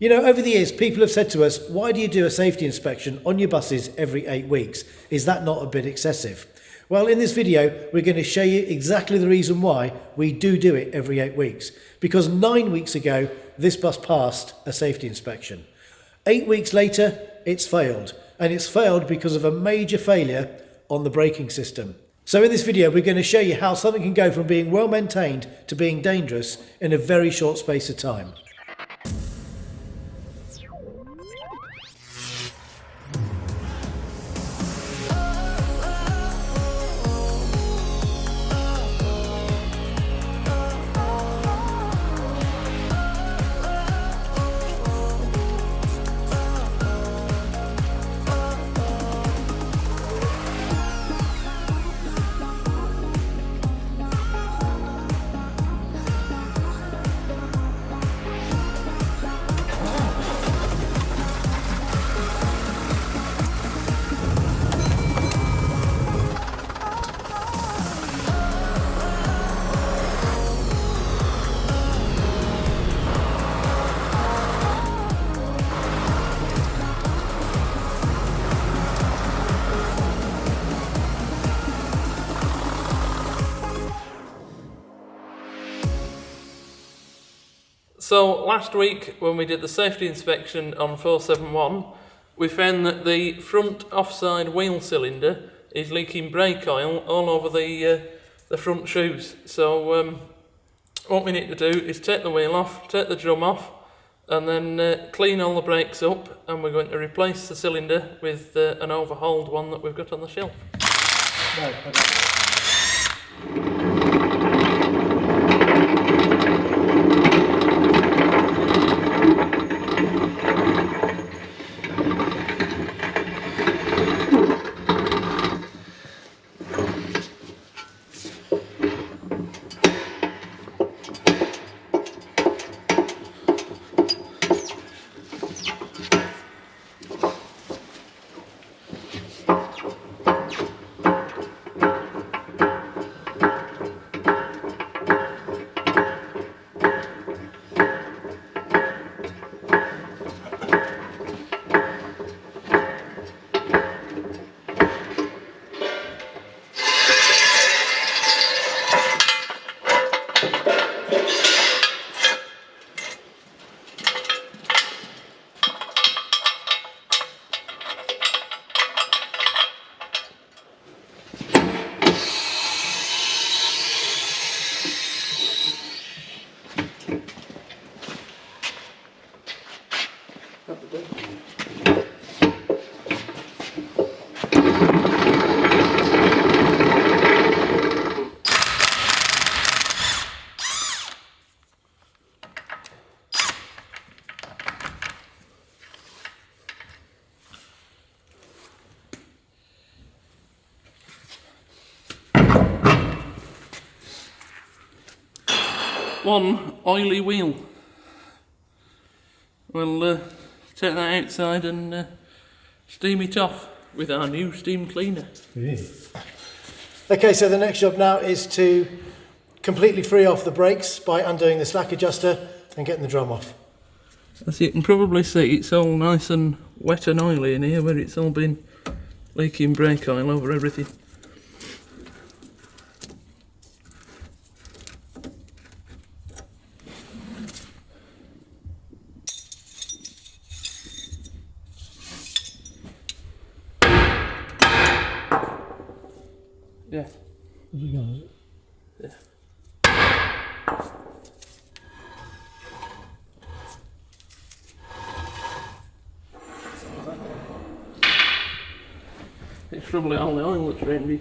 You know, over the years, people have said to us, why do you do a safety inspection on your buses every 8 weeks? Is that not a bit excessive? Well, in this video, we're going to show you exactly the reason why we do it every 8 weeks. Because 9 weeks ago, this bus passed a safety inspection. 8 weeks later, it's failed. And it's failed because of a major failure on the braking system. So in this video, we're going to show you how something can go from being well maintained to being dangerous in a very short space of time. So last week when we did the safety inspection on 471, we found that the front offside wheel cylinder is leaking brake oil all over the front shoes. So what we need to do is take the wheel off, take the drum off, and then clean all the brakes up, and we're going to replace the cylinder with an overhauled one that we've got on the shelf. No, okay. One oily wheel. We'll take that outside and steam it off with our new steam cleaner. Yeah. Okay, so the next job now is to completely free off the brakes by undoing the slack adjuster and getting the drum off. As you can probably see, it's all nice and wet and oily in here where it's all been leaking brake oil over everything. Yeah. Yeah. It's probably all the oil that's around it.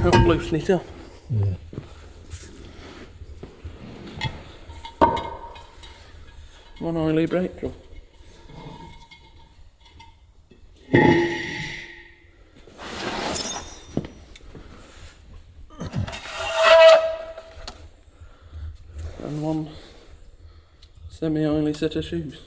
Help loosen it up. Yeah. One oily brake drum. And one semi-oily set of shoes.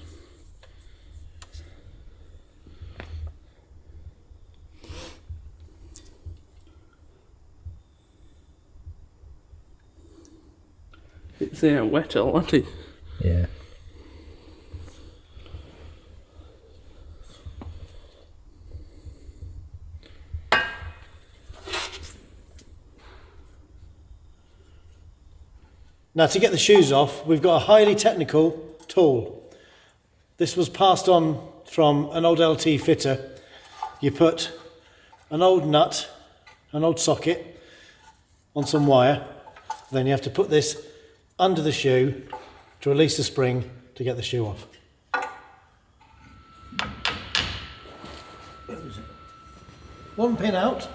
You can see how wet all that is. Yeah. Now, to get the shoes off, we've got a highly technical tool. This was passed on from an old LT fitter. You put an old nut, an old socket on some wire, then you have to put this under the shoe to release the spring to get the shoe off. One pin out.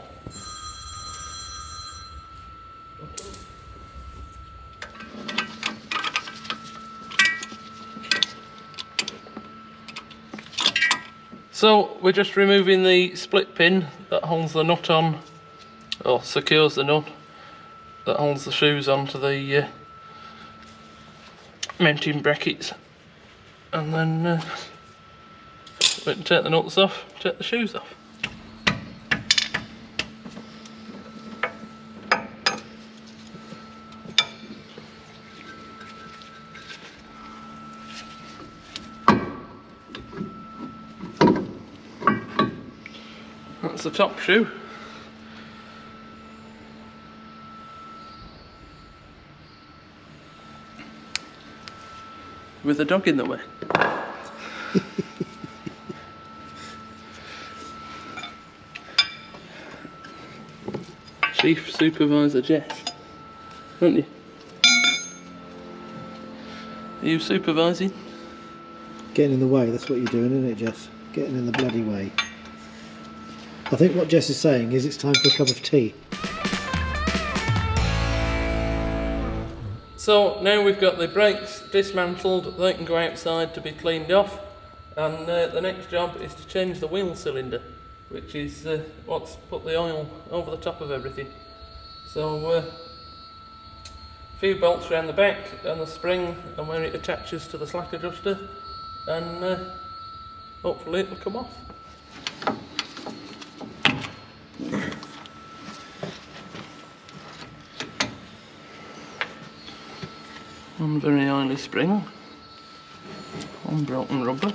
So we're just removing the split pin that holds the nut on, or secures the nut that holds the shoes onto the mounting brackets, and then we can take the nuts off, take the shoes off. That's the top shoe. With a dog in the way. Chief Supervisor Jess, aren't you? Are you supervising? Getting in the way, that's what you're doing, isn't it, Jess? Getting in the bloody way. I think what Jess is saying is it's time for a cup of tea. So now we've got the brakes dismantled, they can go outside to be cleaned off, and the next job is to change the wheel cylinder, which is what's put the oil over the top of everything. So a few bolts around the back and the spring and where it attaches to the slack adjuster, and hopefully it will come off. One very oily spring, one broken rubber,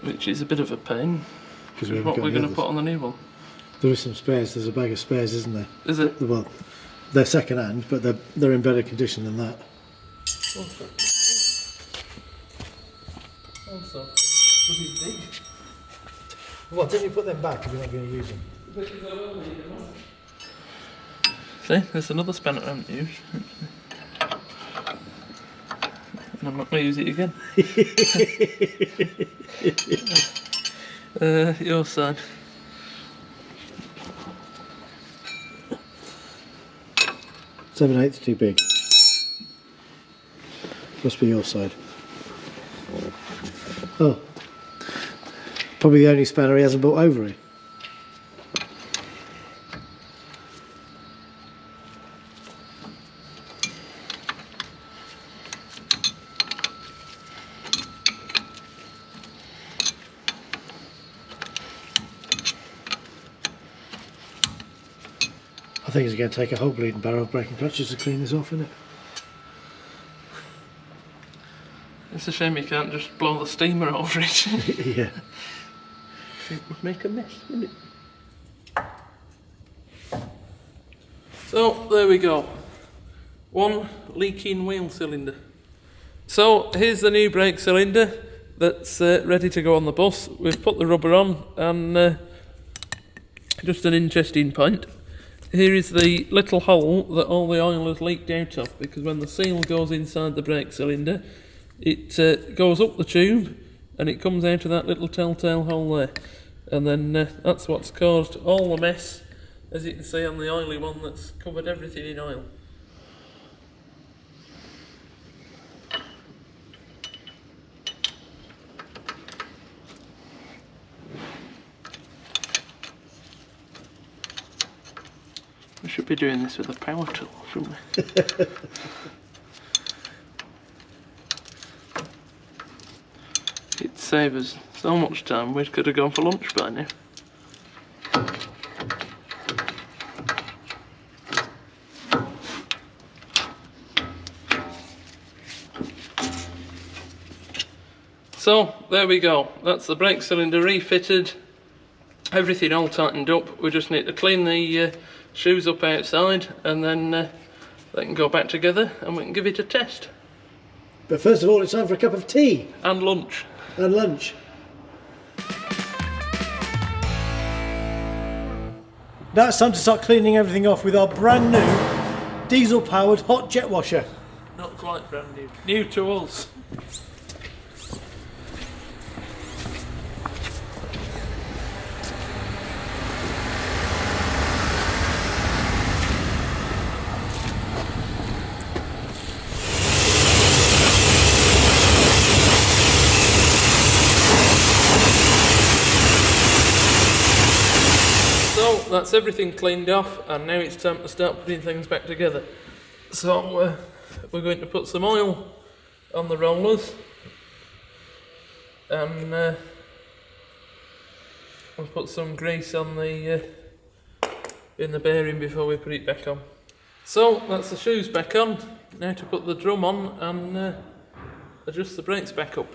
which is a bit of a pain, which is what we're going to put on the new one. There is some spares, there's a bag of spares, isn't there? Is it? Well, they're second hand, but they're in better condition than that. Also, Well, didn't you put them back if you're not going to use them? See, there's another spanner I haven't used. And I'm not going to use it again. Your side. Seven-eighths too big. Must be your side. Oh. Probably the only spanner he hasn't bought over it. I think it's going to take a whole bleeding barrel of braking clutches to clean this off, isn't it? It's a shame you can't just blow the steamer over it. Yeah. It would make a mess, wouldn't it? So, there we go. One leaking wheel cylinder. So, here's the new brake cylinder that's ready to go on the bus. We've put the rubber on, and just an interesting point. Here is the little hole that all the oil has leaked out of, because when the seal goes inside the brake cylinder, it goes up the tube and it comes out of that little telltale hole there, and then that's what's caused all the mess, as you can see on the oily one that's covered everything in oil. We should be doing this with a power tool, shouldn't we? It'd save us so much time, we could have gone for lunch by now. So there we go, that's the brake cylinder refitted, everything all tightened up. We just need to clean the shoes up outside, and then they can go back together and we can give it a test. But first of all, it's time for a cup of tea. And lunch. And lunch. Now it's time to start cleaning everything off with our brand new diesel powered hot jet washer. Not quite brand new. New to us. So that's everything cleaned off, and now it's time to start putting things back together. So we're going to put some oil on the rollers, and we'll put some grease on the in the bearing before we put it back on. So that's the shoes back on. Now to put the drum on and adjust the brakes back up.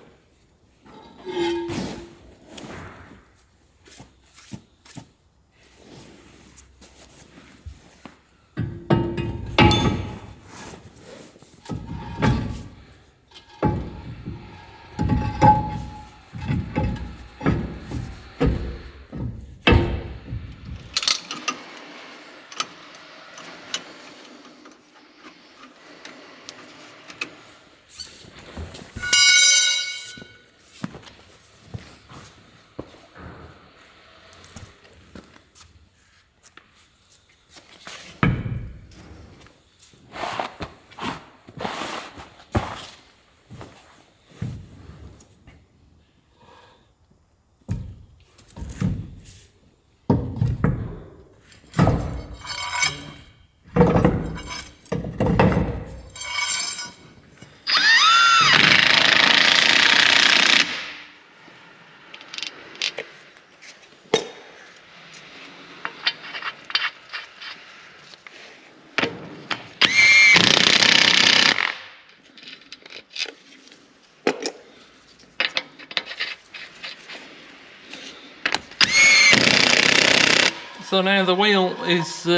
So now the wheel is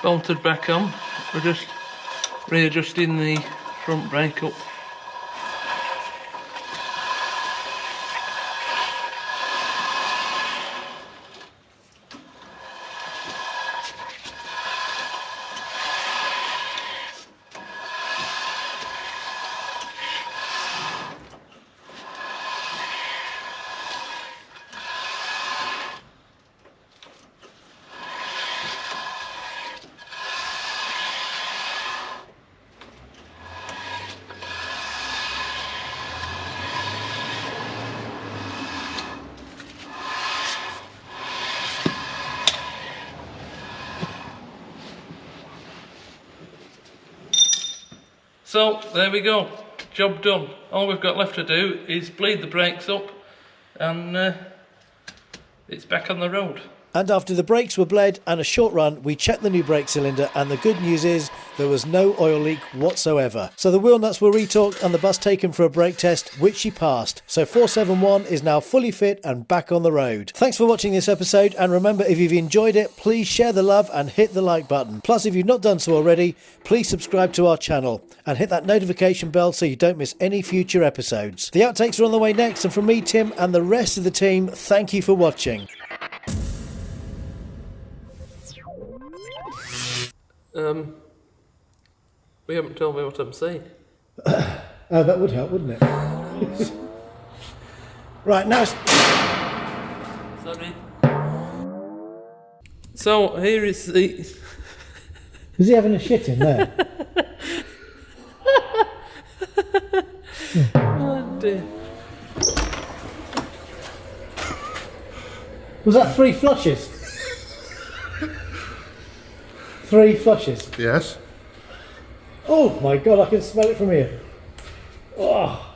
bolted back on. We're just readjusting the front brake up. So there we go, job done. All we've got left to do is bleed the brakes up, and it's back on the road. And after the brakes were bled and a short run, we checked the new brake cylinder, and the good news is there was no oil leak whatsoever. So the wheel nuts were retorqued and the bus taken for a brake test, which she passed. So 471 is now fully fit and back on the road. Thanks for watching this episode, and remember, if you've enjoyed it, please share the love and hit the like button. Plus, if you've not done so already, please subscribe to our channel and hit that notification bell so you don't miss any future episodes. The outtakes are on the way next, and from me, Tim, and the rest of the team, thank you for watching. We haven't told me what I'm saying. Oh, that would help, wouldn't it? Right, now... Sorry. So, here is the... Is he having a shit in there? Oh dear. Was that 3 flushes? 3 flushes? Yes. Oh my god, I can smell it from here. Oh.